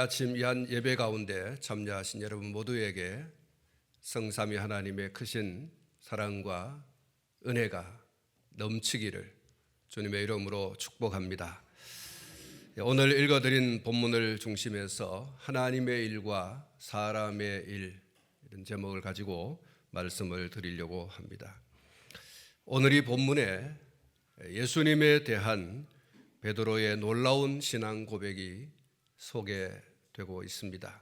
아침 이 한 예배 가운데 참여하신 여러분 모두에게 성삼위 하나님의 크신 사랑과 은혜가 넘치기를 주님의 이름으로 축복합니다. 오늘 읽어드린 본문을 중심해서 하나님의 일과 사람의 일, 이런 제목을 가지고 말씀을 드리려고 합니다. 오늘 이 본문에 예수님에 대한 베드로의 놀라운 신앙 고백이 소개되고 있습니다.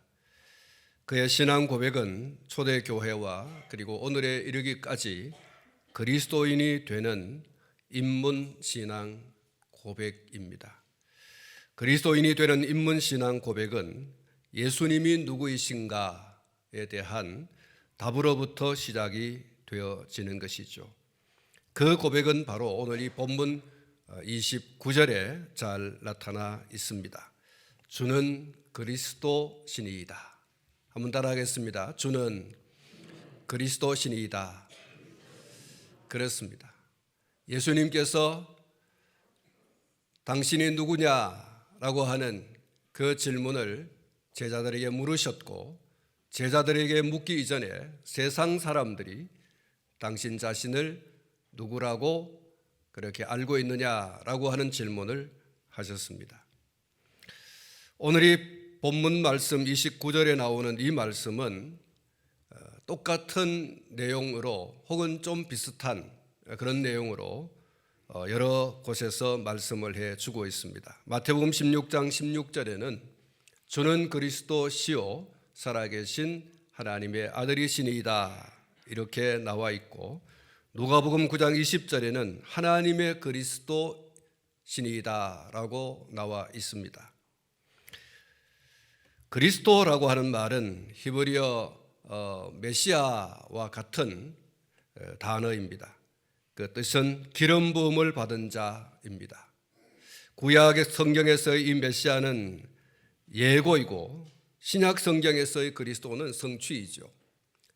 그의 신앙 고백은 초대교회와 그리고 오늘에 이르기까지 그리스도인이 되는 입문신앙 고백입니다. 그리스도인이 되는 입문신앙 고백은 예수님이 누구이신가에 대한 답으로부터 시작이 되어지는 것이죠. 그 고백은 바로 오늘 이 본문 29절에 잘 나타나 있습니다. 주는 그리스도시니이다. 한번 따라하겠습니다. 주는 그리스도시니이다. 그렇습니다. 예수님께서 당신이 누구냐라고 하는 그 질문을 제자들에게 물으셨고, 제자들에게 묻기 이전에 세상 사람들이 당신 자신을 누구라고 그렇게 알고 있느냐라고 하는 질문을 하셨습니다. 오늘 이 본문 말씀 29절에 나오는 이 말씀은 똑같은 내용으로 혹은 좀 비슷한 그런 내용으로 여러 곳에서 말씀을 해주고 있습니다. 마태복음 16장 16절에는 주는 그리스도시요 살아계신 하나님의 아들이시니이다 이렇게 나와 있고, 누가복음 9장 20절에는 하나님의 그리스도시니이다 라고 나와 있습니다. 그리스도라고 하는 말은 히브리어 메시아와 같은 단어입니다. 그 뜻은 기름 부음을 받은 자입니다. 구약 성경에서의 이 메시아는 예고이고, 신약 성경에서의 그리스도는 성취이죠.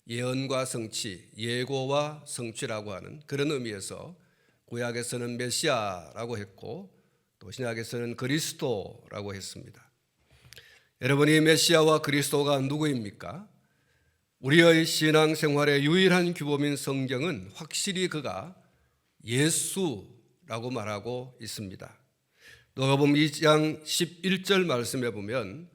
예언과 성취, 예고와 성취라고 하는 그런 의미에서 구약에서는 메시아라고 했고, 또 신약에서는 그리스도라고 했습니다. 여러분, 이 메시아와 그리스도가 누구입니까? 우리의 신앙생활의 유일한 규범인 성경은 확실히 그가 예수라고 말하고 있습니다. 누가복음 2장 11절 말씀에 보면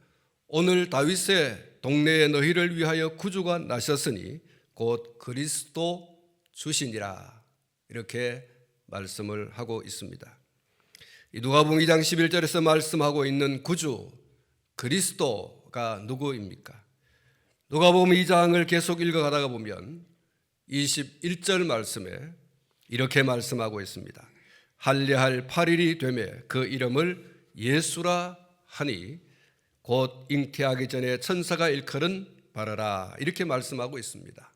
오늘 다윗의 동네에 너희를 위하여 구주가 나셨으니 곧 그리스도 주시니라 이렇게 말씀을 하고 있습니다. 이 누가복음 2장 11절에서 말씀하고 있는 구주 그리스도가 누구입니까? 누가복음 2장을 계속 읽어가다가 보면 21절 말씀에 이렇게 말씀하고 있습니다. 할례할 8일이 되매 그 이름을 예수라 하니 곧 잉태하기 전에 천사가 일컬은 바라라 이렇게 말씀하고 있습니다.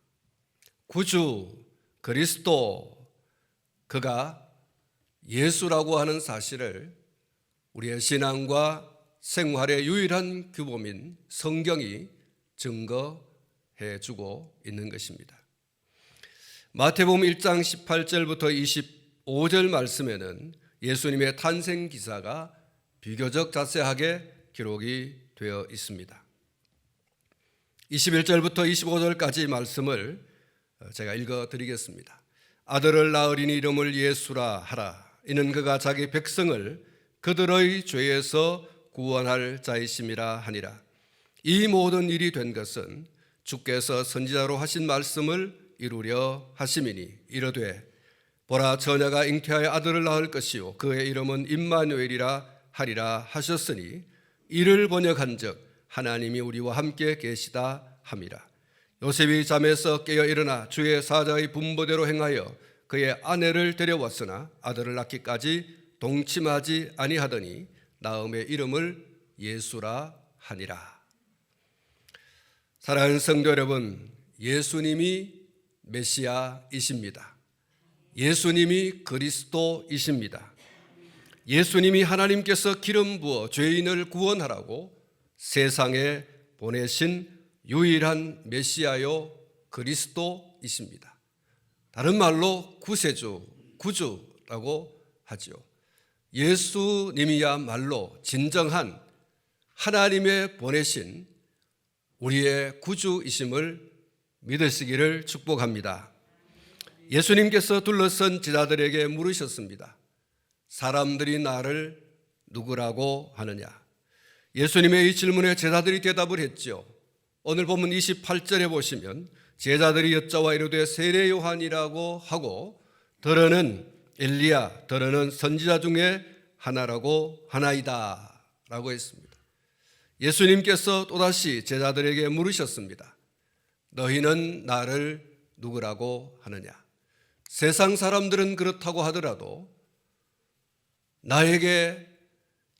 구주 그리스도, 그가 예수라고 하는 사실을 우리의 신앙과 생활의 유일한 규범인 성경이 증거해 주고 있는 것입니다. 마태복음 1장 18절부터 25절 말씀에는 예수님의 탄생 기사가 비교적 자세하게 기록이 되어 있습니다. 21절부터 25절까지 말씀을 제가 읽어드리겠습니다. 아들을 낳으리니 이름을 예수라 하라. 이는 그가 자기 백성을 그들의 죄에서 구원할 자이심이라 하니라. 이 모든 일이 된 것은 주께서 선지자로 하신 말씀을 이루려 하심이니 이르되 보라 처녀가 잉태하여 아들을 낳을 것이요 그의 이름은 임마누엘이라 하리라 하셨으니 이를 번역한즉 하나님이 우리와 함께 계시다 함이라. 요셉이 잠에서 깨어 일어나 주의 사자의 분부대로 행하여 그의 아내를 데려왔으나 아들을 낳기까지 동침하지 아니하더니 나음의 이름을 예수라 하니라. 사랑하는 성도 여러분, 예수님이 메시아이십니다. 예수님이 그리스도이십니다. 예수님이 하나님께서 기름 부어 죄인을 구원하라고 세상에 보내신 유일한 메시아요 그리스도이십니다. 다른 말로 구세주, 구주라고 하죠. 예수님이야말로 진정한 하나님의 보내신 우리의 구주이심을 믿으시기를 축복합니다. 예수님께서 둘러선 제자들에게 물으셨습니다. 사람들이 나를 누구라고 하느냐? 예수님의 이 질문에 제자들이 대답을 했죠. 오늘 본문 28절에 보시면 제자들이 여짜와 이르되 세례 요한이라고 하고 더러는 엘리야, 더러는 선지자 중에 하나라고 하나이다 라고 했습니다. 예수님께서 또다시 제자들에게 물으셨습니다. 너희는 나를 누구라고 하느냐? 세상 사람들은 그렇다고 하더라도 나에게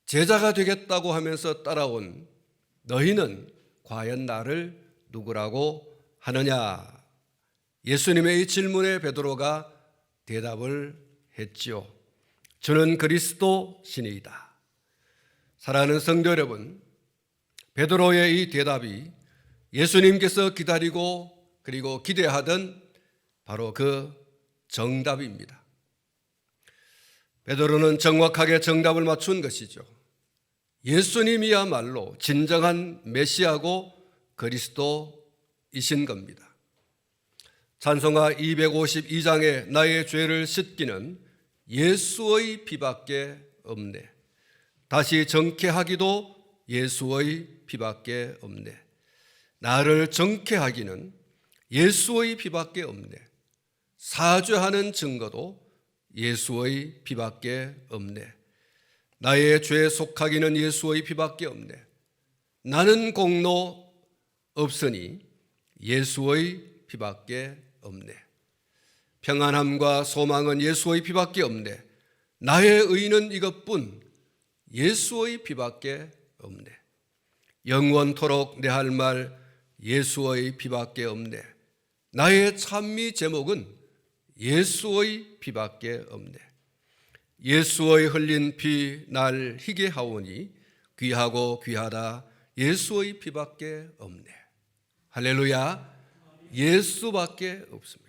제자가 되겠다고 하면서 따라온 너희는 과연 나를 누구라고 하느냐? 예수님의 이 질문에 베드로가 대답을 했지요. 저는 그리스도시니이다. 사랑하는 성도 여러분, 베드로의 이 대답이 예수님께서 기다리고 그리고 기대하던 바로 그 정답입니다. 베드로는 정확하게 정답을 맞춘 것이죠. 예수님이야말로 진정한 메시아고 그리스도이신 겁니다. 찬송가 252장에 나의 죄를 씻기는 예수의 피밖에 없네. 다시 정케하기도 예수의 피밖에 없네. 나를 정케하기는 예수의 피밖에 없네. 사죄하는 증거도 예수의 피밖에 없네. 나의 죄에 속하기는 예수의 피밖에 없네. 나는 공로 없으니 예수의 피밖에 없네. 평안함과 소망은 예수의 피밖에 없네. 나의 의는 이것뿐 예수의 피밖에 없네. 영원토록 내 할 말 예수의 피밖에 없네. 나의 찬미 제목은 예수의 피밖에 없네. 예수의 흘린 피 날 희게 하오니 귀하고 귀하다 예수의 피밖에 없네. 할렐루야. 예수밖에 없습니다.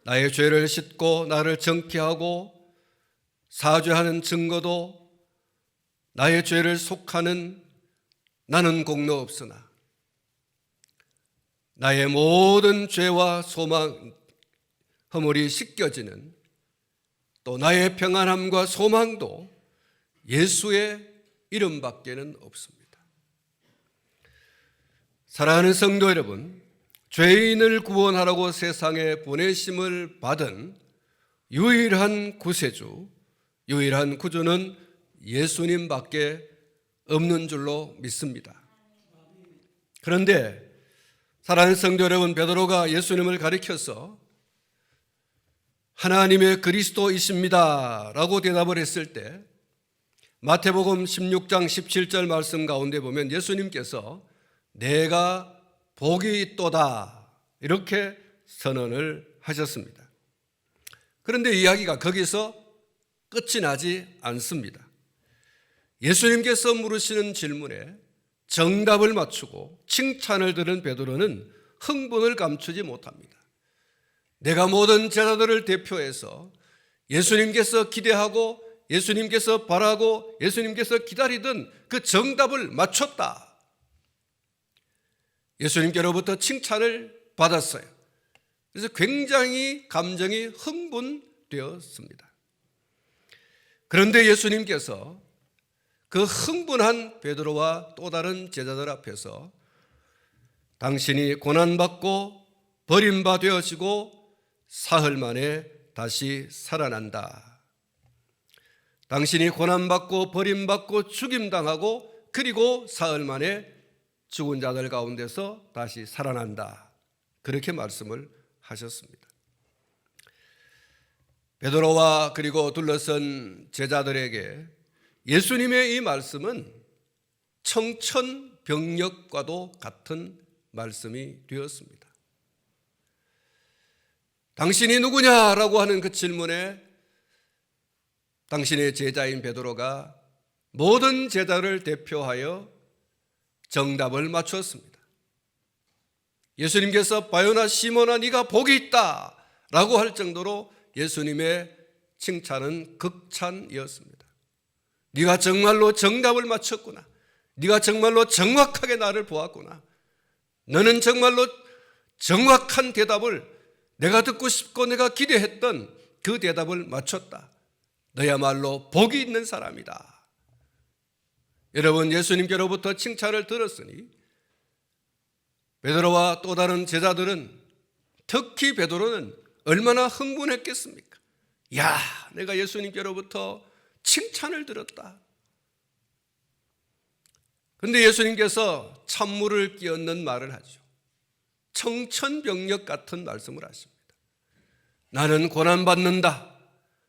나의 죄를 씻고 나를 정케하고 사죄하는 증거도 나의 죄를 속하는 나는 공로 없으나 나의 모든 죄와 소망, 허물이 씻겨지는 또 나의 평안함과 소망도 예수의 이름밖에는 없습니다. 사랑하는 성도 여러분, 죄인을 구원하라고 세상에 보내심을 받은 유일한 구세주, 유일한 구주는 예수님밖에 없는 줄로 믿습니다. 그런데 사랑하는 성도 여러분, 베드로가 예수님을 가리켜서 하나님의 그리스도이십니다 라고 대답을 했을 때 마태복음 16장 17절 말씀 가운데 보면 예수님께서 내가 복이 있도다 이렇게 선언을 하셨습니다. 그런데 이야기가 거기서 끝이 나지 않습니다. 예수님께서 물으시는 질문에 정답을 맞추고 칭찬을 들은 베드로는 흥분을 감추지 못합니다. 내가 모든 제자들을 대표해서 예수님께서 기대하고 예수님께서 바라고 예수님께서 기다리던 그 정답을 맞췄다. 예수님께로부터 칭찬을 받았어요. 그래서 굉장히 감정이 흥분되었습니다. 그런데 예수님께서 그 흥분한 베드로와 또 다른 제자들 앞에서 당신이 고난받고 버림받아지고 사흘 만에 다시 살아난다. 당신이 고난받고 버림받고 죽임당하고 그리고 사흘 만에 죽은 자들 가운데서 다시 살아난다. 그렇게 말씀을 하셨습니다. 베드로와 그리고 둘러선 제자들에게 예수님의 이 말씀은 청천벽력과도 같은 말씀이 되었습니다. 당신이 누구냐라고 하는 그 질문에 당신의 제자인 베드로가 모든 제자를 대표하여 정답을 맞추었습니다. 예수님께서 바요나 시몬아 네가 복이 있다 라고 할 정도로 예수님의 칭찬은 극찬이었습니다. 네가 정말로 정답을 맞췄구나. 네가 정말로 정확하게 나를 보았구나. 너는 정말로 정확한 대답을, 내가 듣고 싶고 내가 기대했던 그 대답을 맞췄다. 너야말로 복이 있는 사람이다. 여러분, 예수님께로부터 칭찬을 들었으니 베드로와 또 다른 제자들은, 특히 베드로는 얼마나 흥분했겠습니까? 야, 내가 예수님께로부터 칭찬을 들었다. 그런데 예수님께서 찬물을 끼얹는 말을 하죠. 청천벽력 같은 말씀을 하십니다. 나는 고난받는다.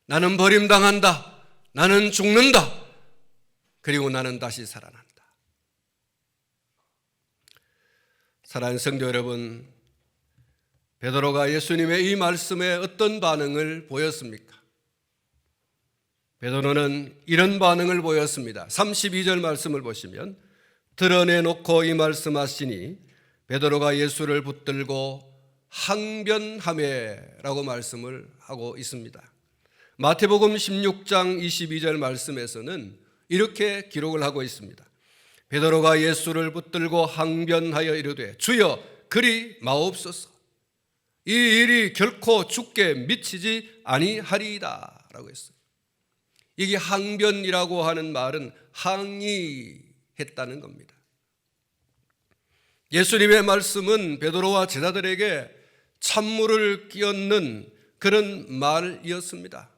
나는 버림당한다. 나는 죽는다. 그리고 나는 다시 살아난다. 사랑하는 성도 여러분, 베드로가 예수님의 이 말씀에 어떤 반응을 보였습니까? 베드로는 이런 반응을 보였습니다. 32절 말씀을 보시면, 드러내놓고 이 말씀하시니 베드로가 예수를 붙들고 항변하매라고 말씀을 하고 있습니다. 마태복음 16장 22절 말씀에서는 이렇게 기록을 하고 있습니다. 베드로가 예수를 붙들고 항변하여 이르되 주여 그리 마옵소서. 이 일이 결코 주께 미치지 아니하리이다 라고 했어요. 이게 항변이라고 하는 말은 항의했다는 겁니다. 예수님의 말씀은 베드로와 제자들에게 찬물을 끼얹는 그런 말이었습니다.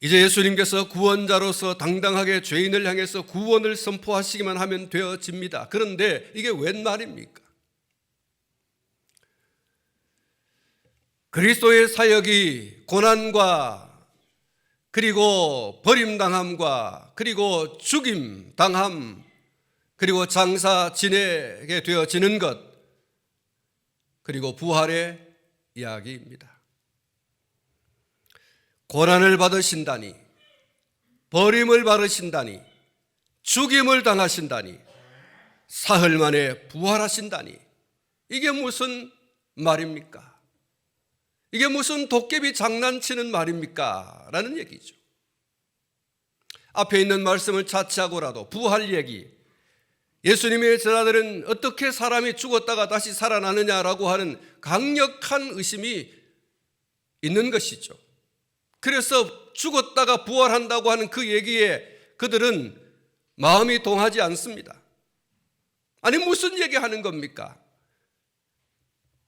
이제 예수님께서 구원자로서 당당하게 죄인을 향해서 구원을 선포하시기만 하면 되어집니다. 그런데 이게 웬 말입니까? 그리스도의 사역이 고난과 그리고 버림당함과 그리고 죽임, 당함, 그리고 장사 지내게 되어지는 것, 그리고 부활의 이야기입니다. 고난을 받으신다니, 버림을 받으신다니, 죽임을 당하신다니, 사흘 만에 부활하신다니, 이게 무슨 말입니까? 이게 무슨 도깨비 장난치는 말입니까? 라는 얘기죠. 앞에 있는 말씀을 자체하고라도 부활 얘기, 예수님의 제자들은 어떻게 사람이 죽었다가 다시 살아나느냐라고 하는 강력한 의심이 있는 것이죠. 그래서 죽었다가 부활한다고 하는 그 얘기에 그들은 마음이 동하지 않습니다. 아니, 무슨 얘기하는 겁니까?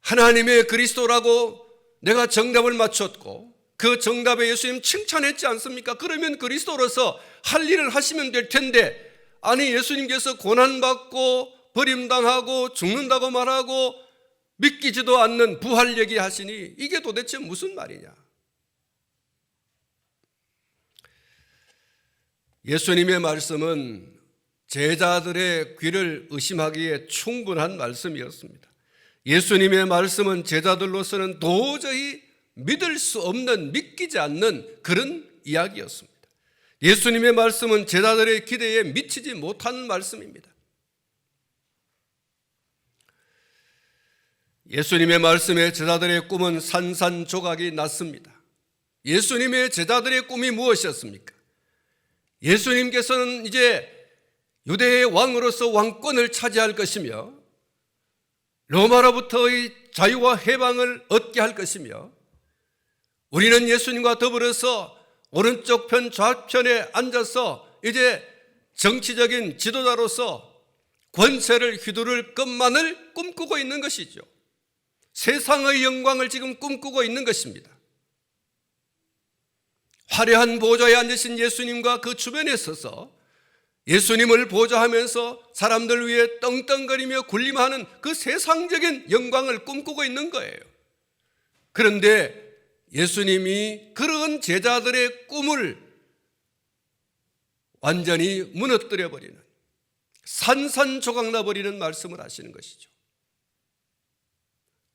하나님의 그리스도라고 내가 정답을 맞췄고 그 정답에 예수님 칭찬했지 않습니까? 그러면 그리스도로서 할 일을 하시면 될 텐데, 아니 예수님께서 고난받고 버림당하고 죽는다고 말하고 믿기지도 않는 부활 얘기하시니 이게 도대체 무슨 말이냐? 예수님의 말씀은 제자들의 귀를 의심하기에 충분한 말씀이었습니다. 예수님의 말씀은 제자들로서는 도저히 믿을 수 없는, 믿기지 않는 그런 이야기였습니다. 예수님의 말씀은 제자들의 기대에 미치지 못한 말씀입니다. 예수님의 말씀에 제자들의 꿈은 산산조각이 났습니다. 예수님의 제자들의 꿈이 무엇이었습니까? 예수님께서는 이제 유대의 왕으로서 왕권을 차지할 것이며 로마로부터의 자유와 해방을 얻게 할 것이며, 우리는 예수님과 더불어서 오른쪽 편 좌편에 앉아서 이제 정치적인 지도자로서 권세를 휘두를 것만을 꿈꾸고 있는 것이죠. 세상의 영광을 지금 꿈꾸고 있는 것입니다. 화려한 보좌에 앉으신 예수님과 그 주변에 서서 예수님을 보좌하면서 사람들 위해 떵떵거리며 군림하는 그 세상적인 영광을 꿈꾸고 있는 거예요. 그런데 예수님이 그런 제자들의 꿈을 완전히 무너뜨려버리는, 산산조각나버리는 말씀을 하시는 것이죠.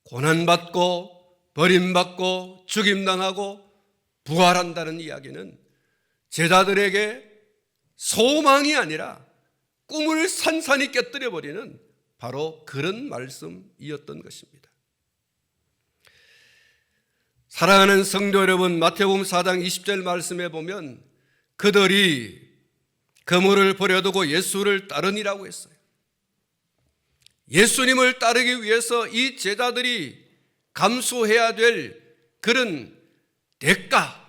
고난받고 버림받고 죽임당하고 부활한다는 이야기는 제자들에게 소망이 아니라 꿈을 산산히 깨뜨려버리는 바로 그런 말씀이었던 것입니다. 사랑하는 성도 여러분, 마태복음 4장 20절 말씀에 보면 그들이 그물을 버려두고 예수를 따르니라고 했어요. 예수님을 따르기 위해서 이 제자들이 감수해야 될 그런 대가,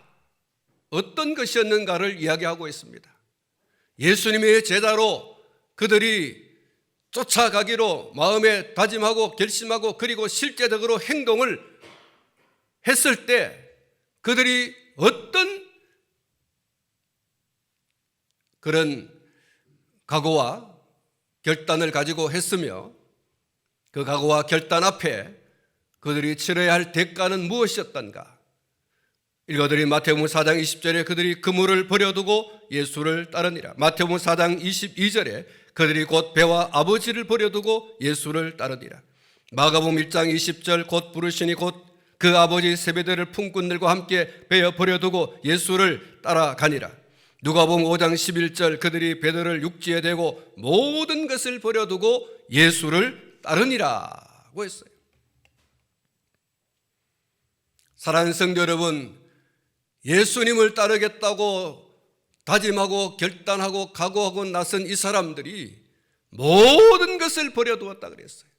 어떤 것이었는가를 이야기하고 있습니다. 예수님의 제자로 그들이 쫓아가기로 마음에 다짐하고 결심하고 그리고 실제적으로 행동을 했을 때 그들이 어떤 그런 각오와 결단을 가지고 했으며 그 각오와 결단 앞에 그들이 치러야 할 대가는 무엇이었던가? 읽어드린 마태복음 4장 20절에 그들이 그물을 버려두고 예수를 따르니라. 마태복음 4장 22절에 그들이 곧 배와 아버지를 버려두고 예수를 따르니라. 마가복음 1장 20절 곧 부르시니 곧 그 아버지 세베대를 품꾼들과 함께 베어 버려두고 예수를 따라가니라. 누가복음 5장 11절 그들이 베드로를 육지에 대고 모든 것을 버려두고 예수를 따르니라고 했어요. 사랑하는 성도 여러분, 예수님을 따르겠다고 다짐하고 결단하고 각오하고 나선 이 사람들이 모든 것을 버려두었다 그랬어요.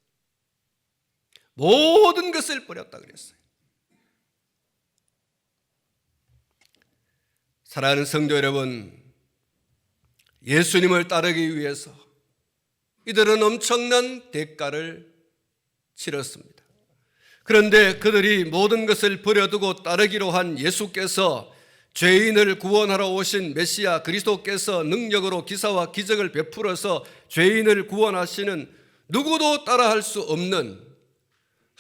모든 것을 버렸다 그랬어요. 사랑하는 성도 여러분, 예수님을 따르기 위해서 이들은 엄청난 대가를 치렀습니다. 그런데 그들이 모든 것을 버려두고 따르기로 한 예수께서 죄인을 구원하러 오신 메시아 그리스도께서 능력으로 기사와 기적을 베풀어서 죄인을 구원하시는 누구도 따라할 수 없는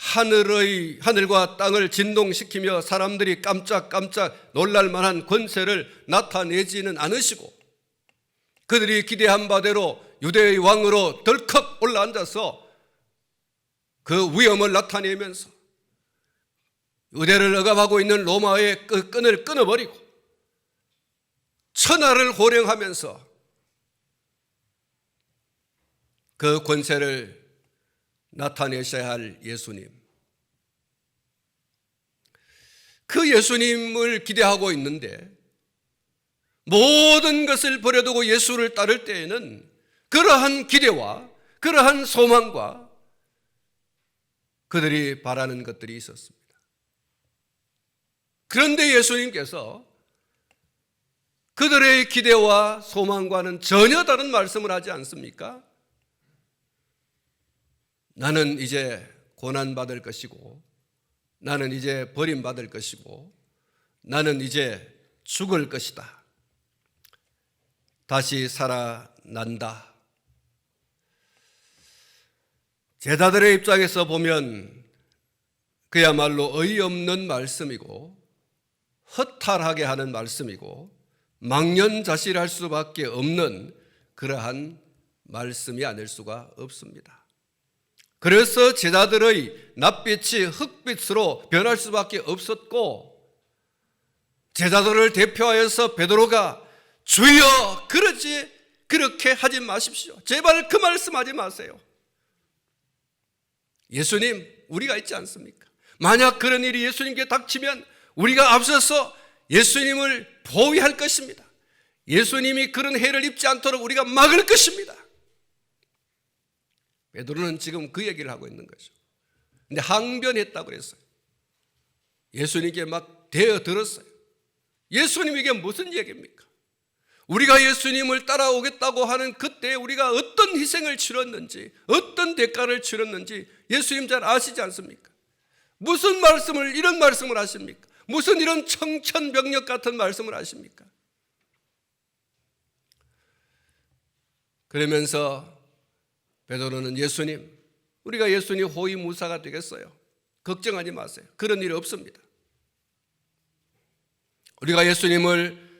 하늘과 땅을 진동시키며 사람들이 깜짝깜짝 놀랄 만한 권세를 나타내지는 않으시고 그들이 기대한 바대로 유대의 왕으로 덜컥 올라앉아서 그 위엄을 나타내면서 유대를 억압하고 있는 로마의 그 끈을 끊어버리고 천하를 호령하면서 그 권세를 나타내셔야 할 예수님, 그 예수님을 기대하고 있는데 모든 것을 버려두고 예수를 따를 때에는 그러한 기대와 그러한 소망과 그들이 바라는 것들이 있었습니다. 그런데 예수님께서 그들의 기대와 소망과는 전혀 다른 말씀을 하지 않습니까? 나는 이제 고난받을 것이고 나는 이제 버림받을 것이고 나는 이제 죽을 것이다. 다시 살아난다. 제자들의 입장에서 보면 그야말로 어이없는 말씀이고 허탈하게 하는 말씀이고 망연자실할 수밖에 없는 그러한 말씀이 아닐 수가 없습니다. 그래서 제자들의 낯빛이 흑빛으로 변할 수밖에 없었고 제자들을 대표하여서 베드로가 주여 그렇게 하지 마십시오. 제발 그 말씀하지 마세요. 예수님, 우리가 있지 않습니까? 만약 그런 일이 예수님께 닥치면 우리가 앞서서 예수님을 보위할 것입니다. 예수님이 그런 해를 입지 않도록 우리가 막을 것입니다. 베드로는 지금 그 얘기를 하고 있는 거죠. 근데 항변했다고 그랬어요. 예수님께 막 대어들었어요. 예수님 이게 무슨 얘기입니까? 우리가 예수님을 따라오겠다고 하는 그때 우리가 어떤 희생을 치렀는지 어떤 대가를 치렀는지 예수님 잘 아시지 않습니까? 무슨 말씀을 이런 말씀을 하십니까? 무슨 이런 청천벽력 같은 말씀을 하십니까? 그러면서 베드로는 예수님, 우리가 예수님 호위무사가 되겠어요. 걱정하지 마세요. 그런 일이 없습니다. 우리가 예수님을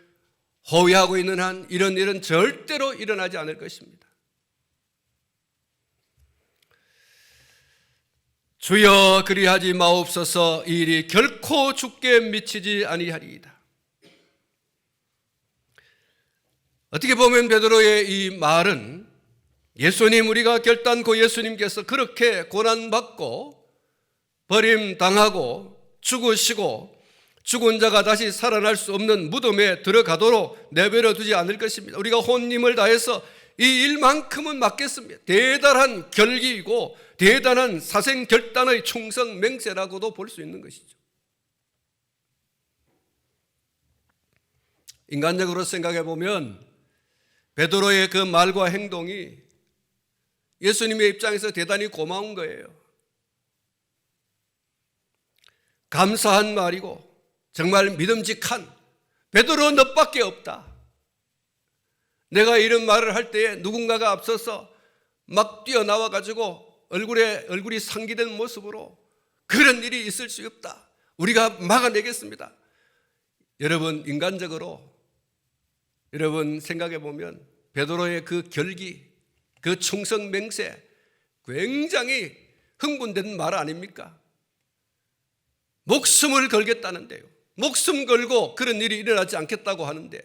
호위하고 있는 한 이런 일은 절대로 일어나지 않을 것입니다. 주여 그리하지 마옵소서. 이 일이 결코 주께 미치지 아니하리이다. 어떻게 보면 베드로의 이 말은 예수님, 우리가 결단코 예수님께서 그렇게 고난받고 버림당하고 죽으시고 죽은 자가 다시 살아날 수 없는 무덤에 들어가도록 내버려 두지 않을 것입니다. 우리가 온 힘을 다해서 이 일만큼은 맡겠습니다. 대단한 결기이고 대단한 사생결단의 충성맹세라고도 볼 수 있는 것이죠. 인간적으로 생각해 보면 베드로의 그 말과 행동이 예수님의 입장에서 대단히 고마운 거예요. 감사한 말이고 정말 믿음직한, 베드로 너밖에 없다. 내가 이런 말을 할 때에 누군가가 앞서서 막 뛰어나와 가지고 얼굴이 상기된 모습으로 그런 일이 있을 수 없다, 우리가 막아내겠습니다. 여러분, 인간적으로 여러분 생각해 보면 베드로의 그 결기, 그 충성맹세, 굉장히 흥분된 말 아닙니까? 목숨을 걸겠다는데요, 목숨 걸고 그런 일이 일어나지 않겠다고 하는데,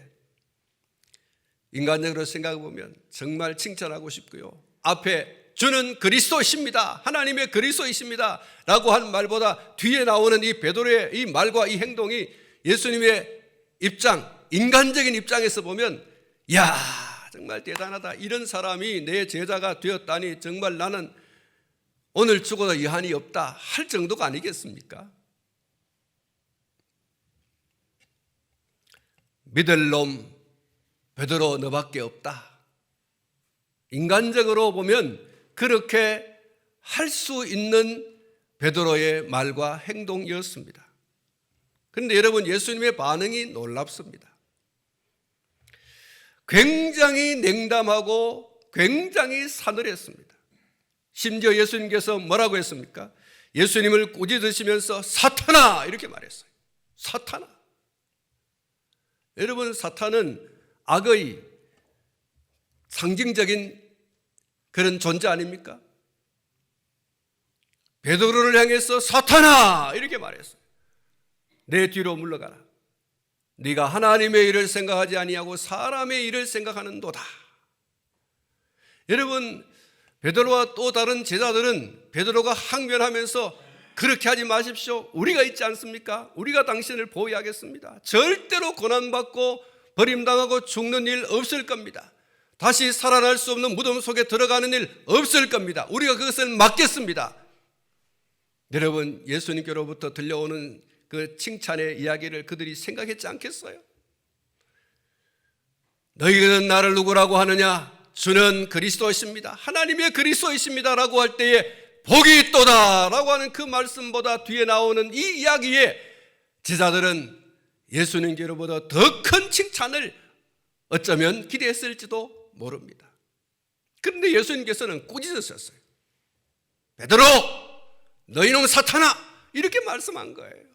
인간적으로 생각해 보면 정말 칭찬하고 싶고요, 앞에 주는 그리스도이십니다, 하나님의 그리스도이십니다 라고 한 말보다 뒤에 나오는 이 베드로의 이 말과 이 행동이 예수님의 입장, 인간적인 입장에서 보면 야, 정말 대단하다, 이런 사람이 내 제자가 되었다니 정말 나는 오늘 죽어도 여한이 없다 할 정도가 아니겠습니까? 믿을 놈 베드로 너밖에 없다, 인간적으로 보면 그렇게 할 수 있는 베드로의 말과 행동이었습니다. 그런데 여러분, 예수님의 반응이 놀랍습니다. 굉장히 냉담하고 굉장히 사늘했습니다. 심지어 예수님께서 뭐라고 했습니까? 예수님을 꾸짖으시면서 사탄아 이렇게 말했어요. 사탄아. 여러분, 사탄은 악의 상징적인 그런 존재 아닙니까? 베드로를 향해서 사탄아 이렇게 말했어요. 내 뒤로 물러가라. 네가 하나님의 일을 생각하지 아니하고 사람의 일을 생각하는도다. 여러분, 베드로와 또 다른 제자들은 베드로가 항변하면서 그렇게 하지 마십시오, 우리가 있지 않습니까? 우리가 당신을 보호하겠습니다. 절대로 고난받고 버림당하고 죽는 일 없을 겁니다. 다시 살아날 수 없는 무덤 속에 들어가는 일 없을 겁니다. 우리가 그것을 막겠습니다. 여러분, 예수님께로부터 들려오는 그 칭찬의 이야기를 그들이 생각했지 않겠어요? 너희는 나를 누구라고 하느냐? 주는 그리스도이십니다, 하나님의 그리스도이십니다 라고 할 때에 복이 있도다 라고 하는 그 말씀보다 뒤에 나오는 이 이야기에 제자들은 예수님께로부터 더 큰 칭찬을 어쩌면 기대했을지도 모릅니다. 그런데 예수님께서는 꾸짖으셨어요. 베드로, 너희놈 사탄아 이렇게 말씀한 거예요.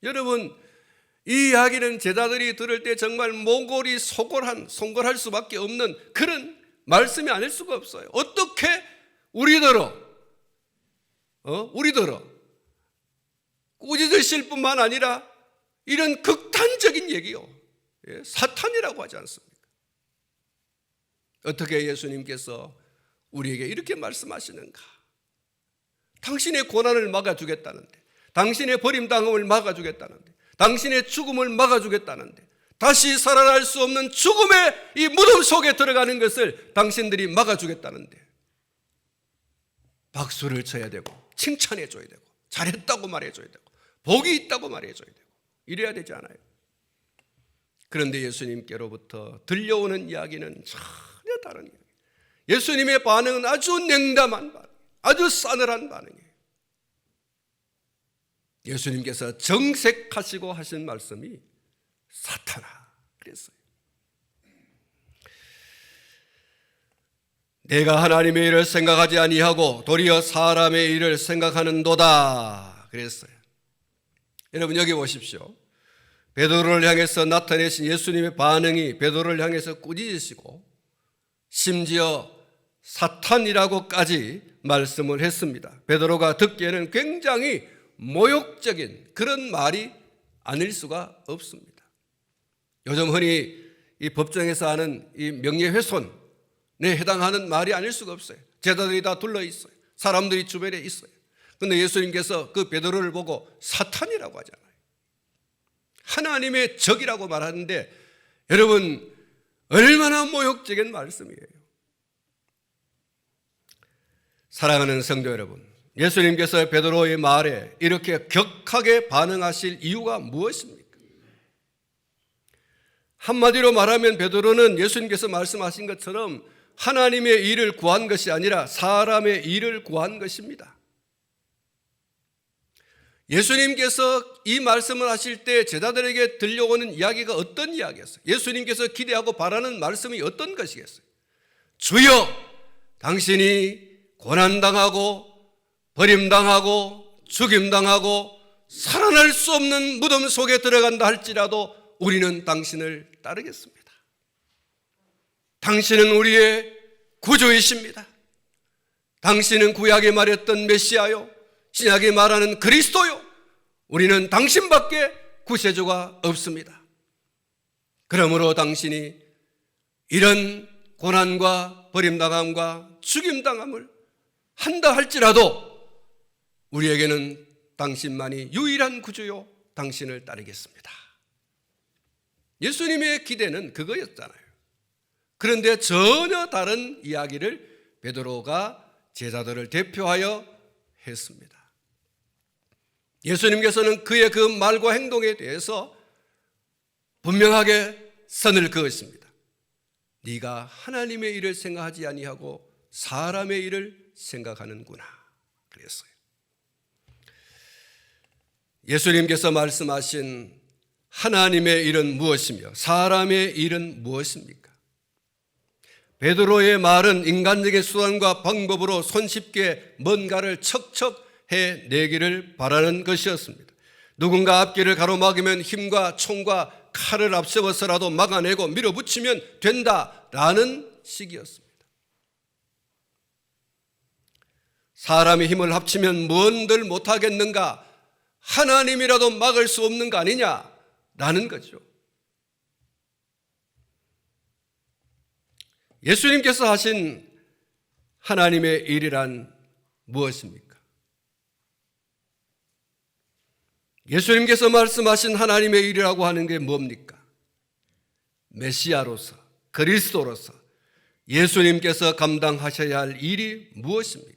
여러분, 이 이야기는 제자들이 들을 때 정말 몽골이 송골할 수밖에 없는 그런 말씀이 아닐 수가 없어요. 어떻게 우리더러 꾸짖으실 뿐만 아니라 이런 극단적인 얘기요, 사탄이라고 하지 않습니까? 어떻게 예수님께서 우리에게 이렇게 말씀하시는가? 당신의 고난을 막아주겠다는데, 당신의 버림당함을 막아주겠다는데, 당신의 죽음을 막아주겠다는데, 다시 살아날 수 없는 죽음의 이 무덤 속에 들어가는 것을 당신들이 막아주겠다는데 박수를 쳐야 되고 칭찬해 줘야 되고 잘했다고 말해 줘야 되고 복이 있다고 말해 줘야 되고 이래야 되지 않아요? 그런데 예수님께로부터 들려오는 이야기는 전혀 다른 이야기. 예수님의 반응은 아주 냉담한 반응, 아주 싸늘한 반응이에요. 예수님께서 정색하시고 하신 말씀이 사탄아 그랬어요. 내가 하나님의 일을 생각하지 아니하고 도리어 사람의 일을 생각하는도다 그랬어요. 여러분, 여기 보십시오. 베드로를 향해서 나타내신 예수님의 반응이 베드로를 향해서 꾸짖으시고 심지어 사탄이라고까지 말씀을 했습니다. 베드로가 듣기에는 굉장히 모욕적인 그런 말이 아닐 수가 없습니다. 요즘 흔히 이 법정에서 하는 이 명예훼손에 해당하는 말이 아닐 수가 없어요. 제자들이 다 둘러 있어요. 사람들이 주변에 있어요. 그런데 예수님께서 그 베드로를 보고 사탄이라고 하잖아요. 하나님의 적이라고 말하는데 여러분 얼마나 모욕적인 말씀이에요. 사랑하는 성도 여러분, 예수님께서 베드로의 말에 이렇게 격하게 반응하실 이유가 무엇입니까? 한마디로 말하면 베드로는 예수님께서 말씀하신 것처럼 하나님의 일을 구한 것이 아니라 사람의 일을 구한 것입니다. 예수님께서 이 말씀을 하실 때 제자들에게 들려오는 이야기가 어떤 이야기였어요? 예수님께서 기대하고 바라는 말씀이 어떤 것이겠어요? 주여, 당신이 고난당하고 버림당하고 죽임당하고 살아날 수 없는 무덤 속에 들어간다 할지라도 우리는 당신을 따르겠습니다. 당신은 우리의 구주이십니다. 당신은 구약에 말했던 메시아요, 신약에 말하는 그리스도요, 우리는 당신밖에 구세주가 없습니다. 그러므로 당신이 이런 고난과 버림당함과 죽임당함을 한다 할지라도 우리에게는 당신만이 유일한 구주요, 당신을 따르겠습니다. 예수님의 기대는 그거였잖아요. 그런데 전혀 다른 이야기를 베드로가 제자들을 대표하여 했습니다. 예수님께서는 그의 그 말과 행동에 대해서 분명하게 선을 그었습니다. 네가 하나님의 일을 생각하지 아니하고 사람의 일을 생각하는구나 그랬어요. 예수님께서 말씀하신 하나님의 일은 무엇이며 사람의 일은 무엇입니까? 베드로의 말은 인간적인 수단과 방법으로 손쉽게 뭔가를 척척 해내기를 바라는 것이었습니다. 누군가 앞길을 가로막으면 힘과 총과 칼을 앞세워서라도 막아내고 밀어붙이면 된다라는 식이었습니다. 사람이 힘을 합치면 뭔들 못하겠는가, 하나님이라도 막을 수 없는 거 아니냐라는 거죠. 예수님께서 하신 하나님의 일이란 무엇입니까? 예수님께서 말씀하신 하나님의 일이라고 하는 게 뭡니까? 메시아로서, 그리스도로서 예수님께서 감당하셔야 할 일이 무엇입니까?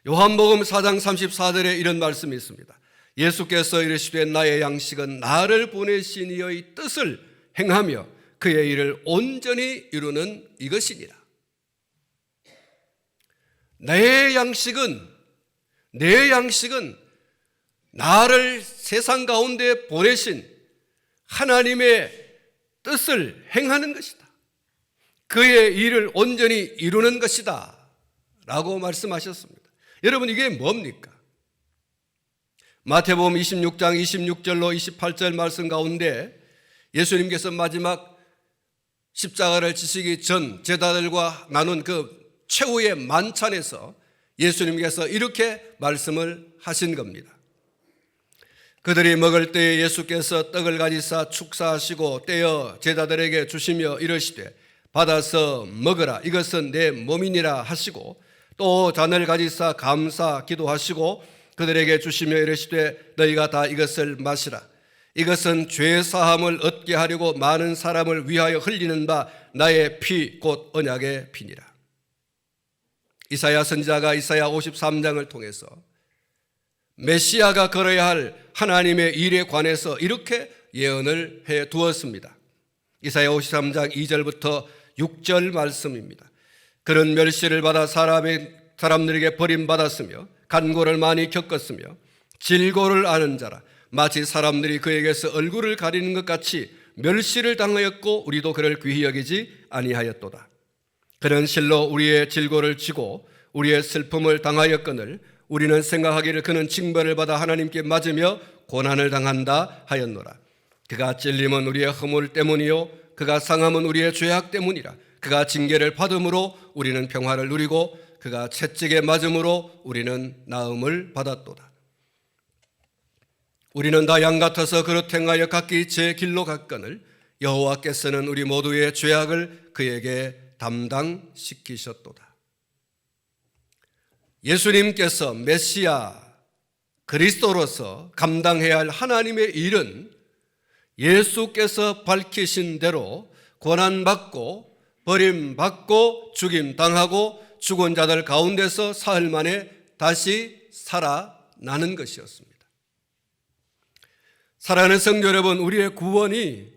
요한복음 4장 34절에 이런 말씀이 있습니다. 예수께서 이르시되 나의 양식은 나를 보내신 이의 뜻을 행하며 그의 일을 온전히 이루는 이것이니라. 내 양식은 나를 세상 가운데 보내신 하나님의 뜻을 행하는 것이다. 그의 일을 온전히 이루는 것이다 라고 말씀하셨습니다. 여러분, 이게 뭡니까? 마태복음 26장 26절로 28절 말씀 가운데 예수님께서 마지막 십자가를 지시기 전 제자들과 나눈 그 최후의 만찬에서 예수님께서 이렇게 말씀을 하신 겁니다. 그들이 먹을 때에 예수께서 떡을 가지사 축사하시고 떼어 제자들에게 주시며 이르시되 받아서 먹으라, 이것은 내 몸이니라 하시고 또 잔을 가지사 감사 기도하시고 그들에게 주시며 이르시되 너희가 다 이것을 마시라, 이것은 죄 사함을 얻게 하려고 많은 사람을 위하여 흘리는 바 나의 피 곧 언약의 피니라. 이사야 선지자가 이사야 53장을 통해서 메시아가 걸어야 할 하나님의 일에 관해서 이렇게 예언을 해 두었습니다. 이사야 53장 2절부터 6절 말씀입니다. 그런 멸시를 받아 사람들에게 버림받았으며 간고를 많이 겪었으며 질고를 아는 자라, 마치 사람들이 그에게서 얼굴을 가리는 것 같이 멸시를 당하였고 우리도 그를 귀히 여기지 아니하였도다. 그는 실로 우리의 질고를 지고 우리의 슬픔을 당하였거늘 우리는 생각하기를 그는 징벌을 받아 하나님께 맞으며 고난을 당한다 하였노라. 그가 찔림은 우리의 허물 때문이요 그가 상함은 우리의 죄악 때문이라. 그가 징계를 받음으로 우리는 평화를 누리고 그가 채찍에 맞음으로 우리는 나음을 받았도다. 우리는 다 양 같아서 그릇 행하여 각기 제 길로 갔거늘 여호와께서는 우리 모두의 죄악을 그에게 담당시키셨도다. 예수님께서 메시아, 그리스도로서 감당해야 할 하나님의 일은 예수께서 밝히신 대로 고난받고 버림받고 죽임당하고 죽은 자들 가운데서 사흘 만에 다시 살아나는 것이었습니다. 사랑하는 성도 여러분, 우리의 구원이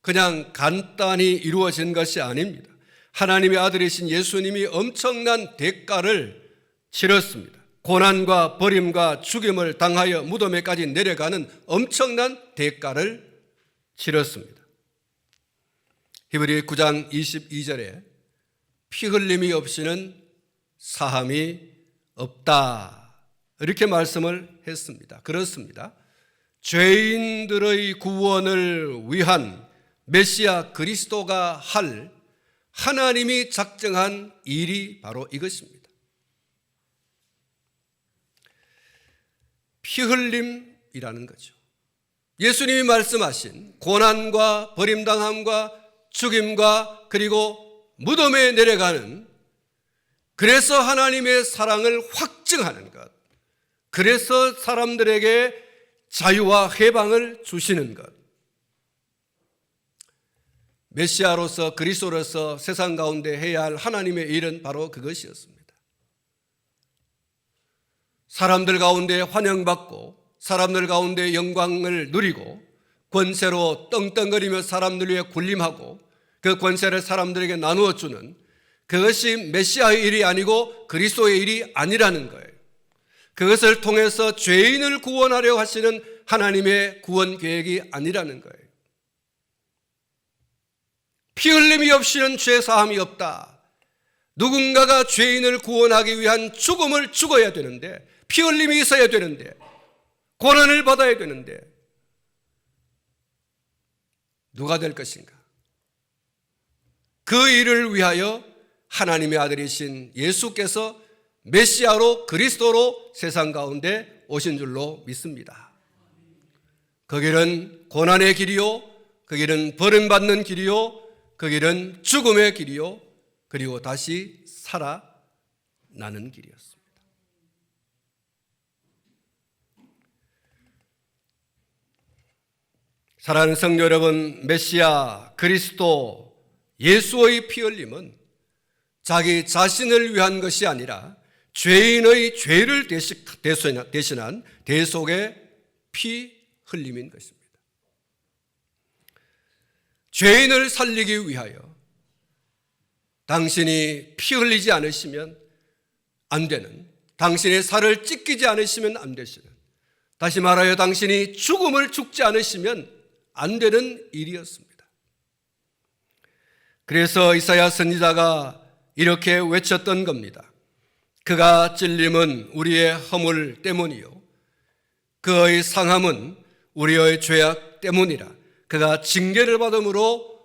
그냥 간단히 이루어진 것이 아닙니다. 하나님의 아들이신 예수님이 엄청난 대가를 치렀습니다. 고난과 버림과 죽임을 당하여 무덤에까지 내려가는 엄청난 대가를 치렀습니다. 히브리 9장 22절에 피 흘림이 없이는 사함이 없다, 이렇게 말씀을 했습니다. 그렇습니다. 죄인들의 구원을 위한 메시아 그리스도가 할 하나님이 작정한 일이 바로 이것입니다. 피 흘림이라는 거죠. 예수님이 말씀하신 고난과 버림당함과 죽임과 그리고 무덤에 내려가는, 그래서 하나님의 사랑을 확증하는 것, 그래서 사람들에게 자유와 해방을 주시는 것, 메시아로서 그리스도로서 세상 가운데 해야 할 하나님의 일은 바로 그것이었습니다. 사람들 가운데 환영받고 사람들 가운데 영광을 누리고 권세로 떵떵거리며 사람들 위해 군림하고 그 권세를 사람들에게 나누어 주는, 그것이 메시아의 일이 아니고 그리스도의 일이 아니라는 거예요. 그것을 통해서 죄인을 구원하려 하시는 하나님의 구원 계획이 아니라는 거예요. 피 흘림이 없이는 죄 사함이 없다. 누군가가 죄인을 구원하기 위한 죽음을 죽어야 되는데, 피 흘림이 있어야 되는데, 고난을 받아야 되는데 누가 될 것인가? 그 일을 위하여 하나님의 아들이신 예수께서 메시아로 그리스도로 세상 가운데 오신 줄로 믿습니다. 그 길은 고난의 길이요, 그 길은 버림받는 길이요, 그 길은 죽음의 길이요, 그리고 다시 살아나는 길이었습니다. 사랑하는 성도 여러분, 메시아 그리스도 예수의 피 흘림은 자기 자신을 위한 것이 아니라 죄인의 죄를 대신한 대속의 피 흘림인 것입니다. 죄인을 살리기 위하여 당신이 피 흘리지 않으시면 안 되는, 당신의 살을 찢기지 않으시면 안 되시는, 다시 말하여 당신이 죽음을 죽지 않으시면 안 되는 일이었습니다. 그래서 이사야 선지자가 이렇게 외쳤던 겁니다. 그가 찔림은 우리의 허물 때문이요, 그의 상함은 우리의 죄악 때문이라. 그가 징계를 받음으로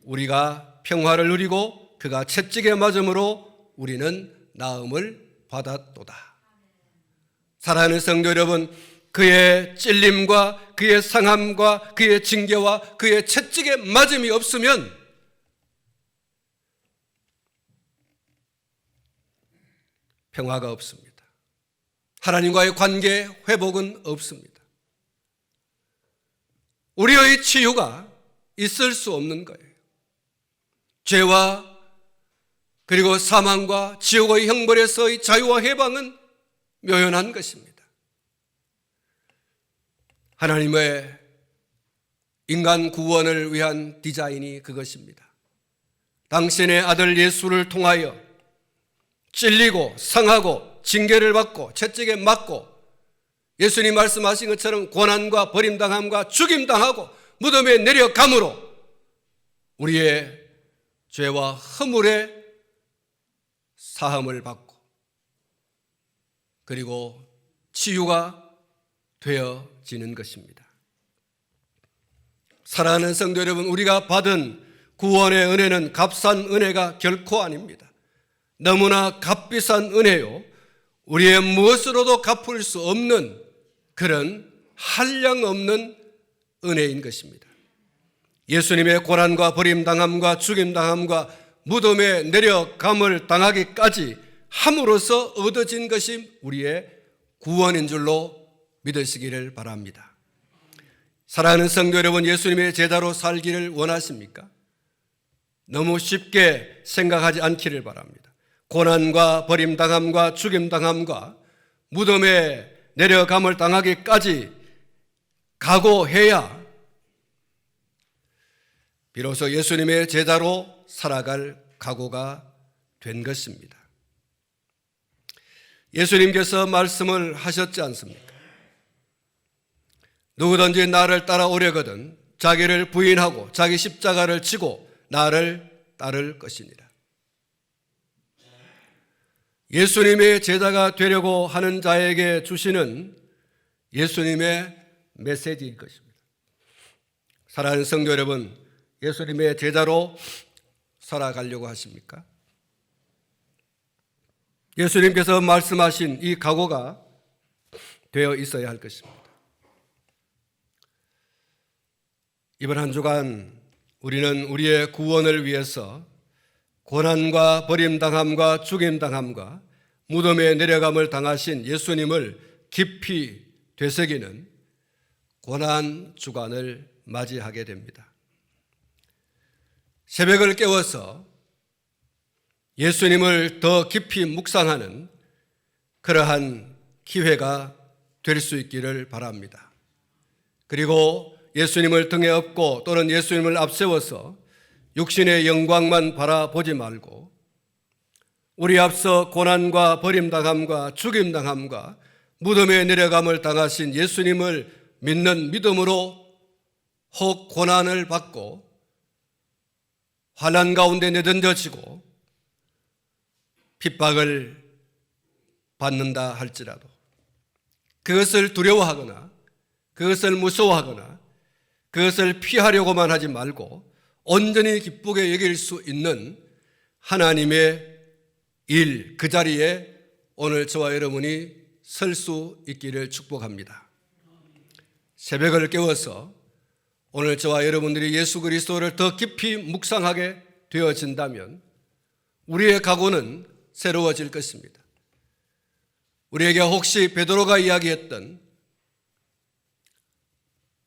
우리가 평화를 누리고 그가 채찍에 맞음으로 우리는 나음을 받았도다. 사랑하는 성도 여러분, 그의 찔림과 그의 상함과 그의 징계와 그의 채찍에 맞음이 없으면 평화가 없습니다. 하나님과의 관계 회복은 없습니다. 우리의 치유가 있을 수 없는 거예요. 죄와 그리고 사망과 지옥의 형벌에서의 자유와 해방은 묘연한 것입니다. 하나님의 인간 구원을 위한 디자인이 그것입니다. 당신의 아들 예수를 통하여 찔리고 상하고 징계를 받고 채찍에 맞고 예수님 말씀하신 것처럼 고난과 버림당함과 죽임당하고 무덤에 내려감으로 우리의 죄와 허물의 사함을 받고 그리고 치유가 되어지는 것입니다. 사랑하는 성도 여러분, 우리가 받은 구원의 은혜는 값싼 은혜가 결코 아닙니다. 너무나 값비싼 은혜요, 우리의 무엇으로도 갚을 수 없는 그런 한량없는 은혜인 것입니다. 예수님의 고난과 버림당함과 죽임당함과 무덤에 내려감을 당하기까지 함으로써 얻어진 것이 우리의 구원인 줄로 믿으시기를 바랍니다. 사랑하는 성도 여러분, 예수님의 제자로 살기를 원하십니까? 너무 쉽게 생각하지 않기를 바랍니다. 고난과 버림당함과 죽임당함과 무덤에 내려감을 당하기까지 각오해야 비로소 예수님의 제자로 살아갈 각오가 된 것입니다. 예수님께서 말씀을 하셨지 않습니까? 누구든지 나를 따라오려거든 자기를 부인하고 자기 십자가를 지고 나를 따를 것이니라. 예수님의 제자가 되려고 하는 자에게 주시는 예수님의 메시지일 것입니다. 사랑하는 성도 여러분, 예수님의 제자로 살아가려고 하십니까? 예수님께서 말씀하신 이 각오가 되어 있어야 할 것입니다. 이번 한 주간 우리는 우리의 구원을 위해서 고난과 버림당함과 죽임당함과 무덤에 내려감을 당하신 예수님을 깊이 되새기는 고난 주간을 맞이하게 됩니다. 새벽을 깨워서 예수님을 더 깊이 묵상하는 그러한 기회가 될 수 있기를 바랍니다. 그리고 예수님을 등에 업고 또는 예수님을 앞세워서 육신의 영광만 바라보지 말고 우리 앞서 고난과 버림당함과 죽임당함과 무덤에 내려감을 당하신 예수님을 믿는 믿음으로 혹 고난을 받고 환난 가운데 내던져지고 핍박을 받는다 할지라도 그것을 두려워하거나 그것을 무서워하거나 그것을 피하려고만 하지 말고 온전히 기쁘게 여길 수 있는 하나님의 일, 그 자리에 오늘 저와 여러분이 설 수 있기를 축복합니다. 새벽을 깨워서 오늘 저와 여러분들이 예수 그리스도를 더 깊이 묵상하게 되어진다면 우리의 각오는 새로워질 것입니다. 우리에게 혹시 베드로가 이야기했던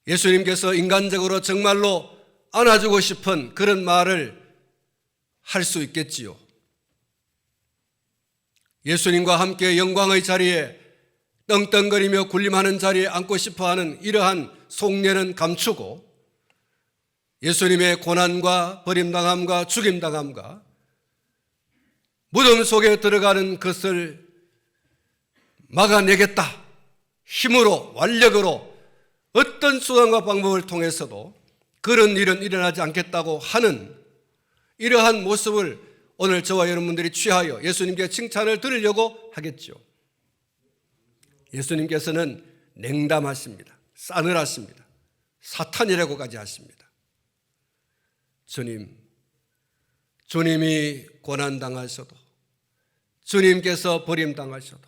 예수님께서 인간적으로 정말로 안아주고 싶은 그런 말을 할 수 있겠지요. 예수님과 함께 영광의 자리에 떵떵거리며 군림하는 자리에 앉고 싶어하는 이러한 속내는 감추고 예수님의 고난과 버림당함과 죽임당함과 무덤 속에 들어가는 것을 막아내겠다. 힘으로, 완력으로 어떤 수단과 방법을 통해서도 그런 일은 일어나지 않겠다고 하는 이러한 모습을 오늘 저와 여러분들이 취하여 예수님께 칭찬을 들으려고 하겠죠. 예수님께서는 냉담하십니다. 싸늘하십니다. 사탄이라고까지 하십니다. 주님이 고난당하셔도 주님께서 버림당하셔도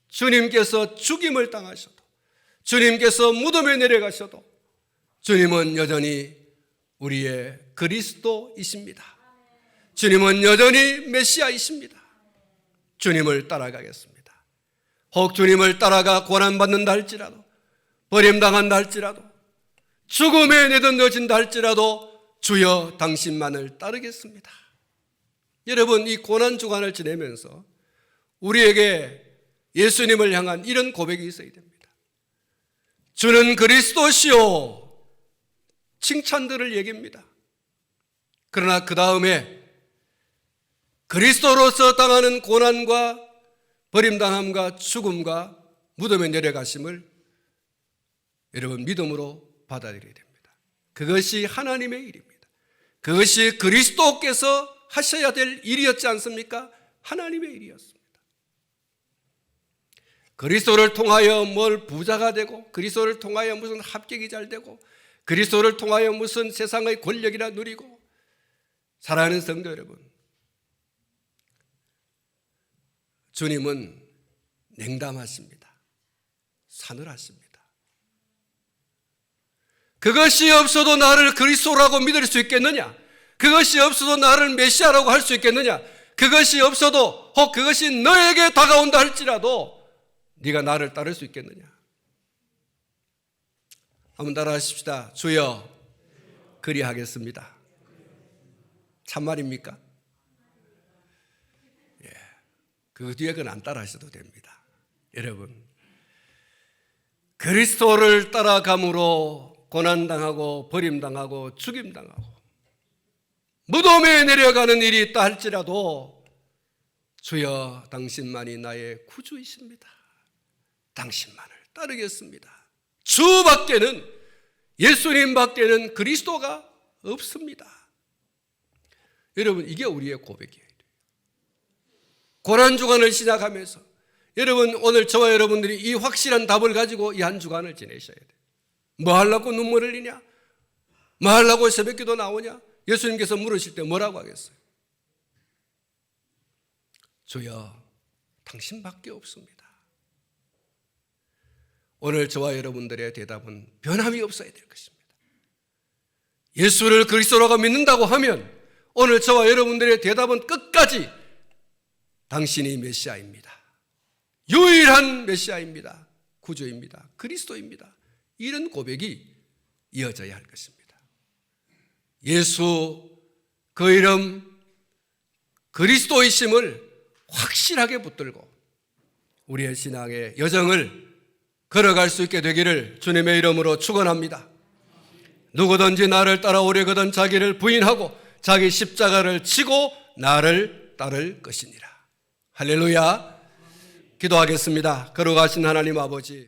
주님께서 죽임을 당하셔도 주님께서 무덤에 내려가셔도 주님은 여전히 우리의 그리스도이십니다. 주님은 여전히 메시아이십니다. 주님을 따라가겠습니다. 혹 주님을 따라가 고난받는다 할지라도 버림당한다 할지라도 죽음에 내던져진다 할지라도 주여 당신만을 따르겠습니다. 여러분, 이 고난주간을 지내면서 우리에게 예수님을 향한 이런 고백이 있어야 됩니다. 주는 그리스도시요, 칭찬들을 얘기합니다. 그러나 그 다음에 그리스도로서 당하는 고난과 버림당함과 죽음과 무덤에 내려가심을 여러분 믿음으로 받아들여야 됩니다. 그것이 하나님의 일입니다. 그것이 그리스도께서 하셔야 될 일이었지 않습니까? 하나님의 일이었습니다. 그리스도를 통하여 뭘 부자가 되고 그리스도를 통하여 무슨 합격이 잘 되고 그리스도를 통하여 무슨 세상의 권력이나 누리고 사랑하는 성도 여러분, 주님은 냉담하십니다. 사늘하십니다. 그것이 없어도 나를 그리스도라고 믿을 수 있겠느냐? 그것이 없어도 나를 메시아라고 할 수 있겠느냐? 그것이 없어도 혹 그것이 너에게 다가온다 할지라도 네가 나를 따를 수 있겠느냐? 한번 따라하십시다. 주여, 그리하겠습니다. 참말입니까? 예. 그 뒤에 그건 안 따라하셔도 됩니다. 여러분, 그리스도를 따라감으로 고난당하고 버림당하고 죽임당하고 무덤에 내려가는 일이 있다 할지라도 주여, 당신만이 나의 구주이십니다. 당신만을 따르겠습니다. 주 밖에는, 예수님 밖에는 그리스도가 없습니다. 여러분, 이게 우리의 고백이에요. 고난주간을 시작하면서 여러분, 오늘 저와 여러분들이 이 확실한 답을 가지고 이 한 주간을 지내셔야 돼요. 뭐 하려고 눈물 흘리냐? 뭐 하려고 새벽기도 나오냐? 예수님께서 물으실 때 뭐라고 하겠어요? 주여, 당신밖에 없습니다. 오늘 저와 여러분들의 대답은 변함이 없어야 될 것입니다. 예수를 그리스도라고 믿는다고 하면 오늘 저와 여러분들의 대답은 끝까지 당신이 메시아입니다. 유일한 메시아입니다. 구주입니다. 그리스도입니다. 이런 고백이 이어져야 할 것입니다. 예수, 그 이름 그리스도이심을 확실하게 붙들고 우리의 신앙의 여정을 걸어갈 수 있게 되기를 주님의 이름으로 축원합니다. 누구든지 나를 따라오려거든 자기를 부인하고 자기 십자가를 지고 나를 따를 것이니라. 할렐루야. 기도하겠습니다. 걸어가신 하나님 아버지,